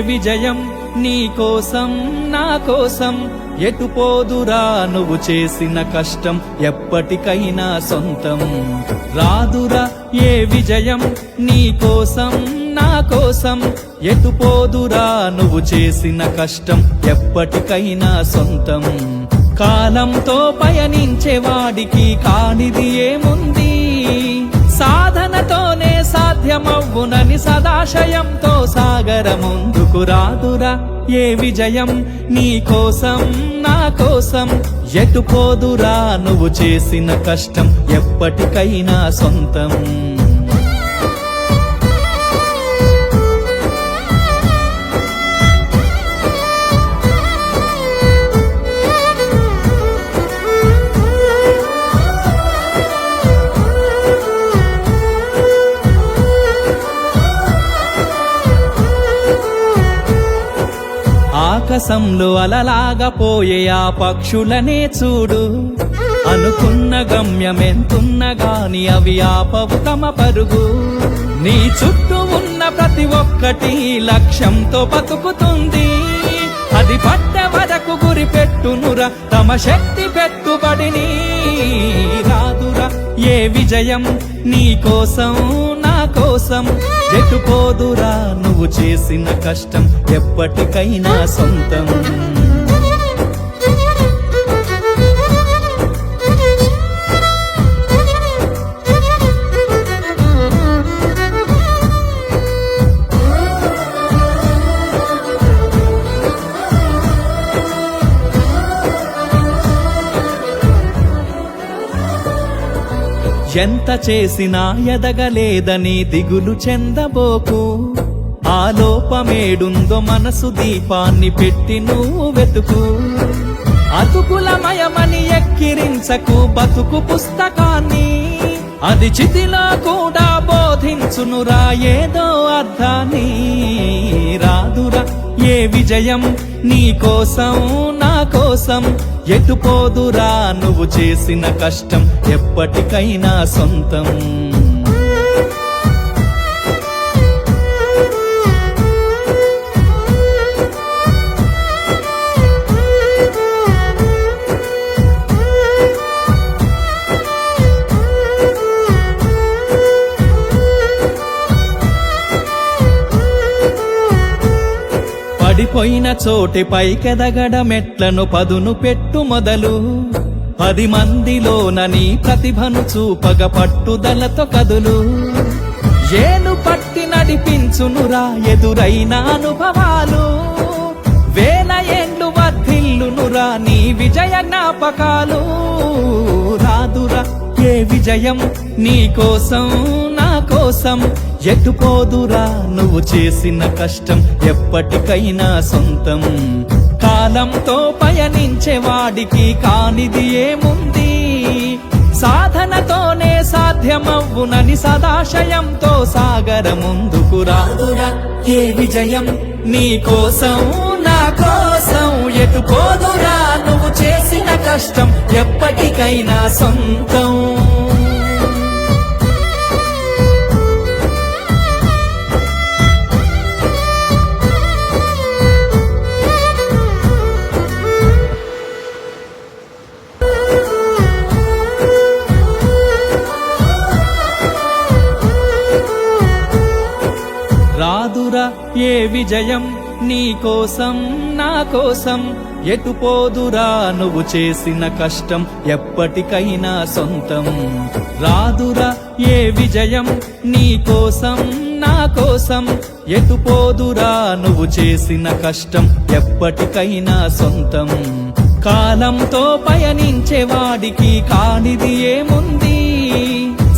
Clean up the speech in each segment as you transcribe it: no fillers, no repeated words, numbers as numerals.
విజయం నీ కోసం నా కోసం ఎటు పోదురా నువ్వు చేసిన కష్టం ఎప్పటికైనా సొంతం రాదురా ఏ విజయం నీ కోసం నా కోసం ఎటు పోదురా నువ్వు చేసిన కష్టం ఎప్పటికైనా సొంతం కాలంతో పయనించే వాడికి కానిది ఏముంది సాధనతోనే సాధ్యమవ్వునని సదాశయంతో సాగర ముందుకు రాదురా ఏ విజయం నీ కోసం నా కోసం ఎటు పోదురా నువ్వు చేసిన కష్టం ఎప్పటికైనా సొంతం ఆకాశంలో అలలాగా పోయే ఆ పక్షులనే చూడు అనుకున్న గమ్యమెంతున్న గాని అవి ఆపవు తమ పరుగు నీ చుట్టూ ఉన్న ప్రతి ఒక్కటి లక్ష్యంతో బతుకుతుంది అది పట్టే వరకు గురి పెట్టునురా తమ శక్తి పెట్టుబడిని రాదురా ఏ విజయం నీ కోసం నా కోసం ఎటు పోదురా నువ్వు చేసిన కష్టం ఎప్పటికైనా సొంతం ఎంత చేసినా ఎదగలేదని దిగులు చెందబోకు ఆ లోపమేడుందో మనసు దీపాన్ని పెట్టి నువ్వు వెతుకు అతుకులమయమని ఎక్కిరించకు బతుకు పుస్తకాన్ని అది చితిలో కూడా బోధించునురా ఏదో అర్థాన్ని రాదురా ఏ విజయం నీ కోసం నా కోసం ఎటు పోదురా నువ్వు చేసిన కష్టం ఎప్పటికైనా సొంతం పడిపోయిన చోటి పైకెదగడ మెట్లను పదును పెట్టు మొదలు 10 మందిలోన నీ ప్రతిభను చూపగ పట్టుదలతో కదులు ఏను పట్టి నడిపించునురా ఎదురైన అనుభవాలు వేల ఏండ్లు వర్ధిల్లునురా నీ విజయ జ్ఞాపకాలు రాదురా ఏ విజయం నీ కోసం నా కోసం ఎటు పోదురా నువ్వు చేసిన కష్టం ఎప్పటికైనా సొంతం కాలంతో పయనించే వాడికి కానిది ఏముంది సాధనతోనే సాధ్యమవ్వునని సదాశయంతో సాగర ముందుకు రాదురా ఏ విజయం నీ కోసం నా కోసం ఎటు పోదురా నువ్వు చేసిన కష్టం ఎప్పటికైనా సొంతం రాదురా ఏ విజయం నీ కోసం నా కోసం ఎటు పోదురా నువ్వు చేసిన కష్టం ఎప్పటికైనా సొంతం రాదురా ఏ విజయం నీ కోసం నా కోసం ఎటు పోదురా నువ్వు చేసిన కష్టం ఎప్పటికైనా సొంతం కాలంతో పయనించే వాడికి కానిది ఏముంది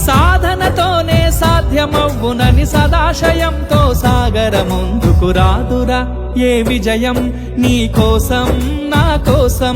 సాధనతోనే సాధ్యమవ్వునని సదాశయంతో సాగర ముందుకు రాదురా ఏ విజయం నీ కోసం నా కోసం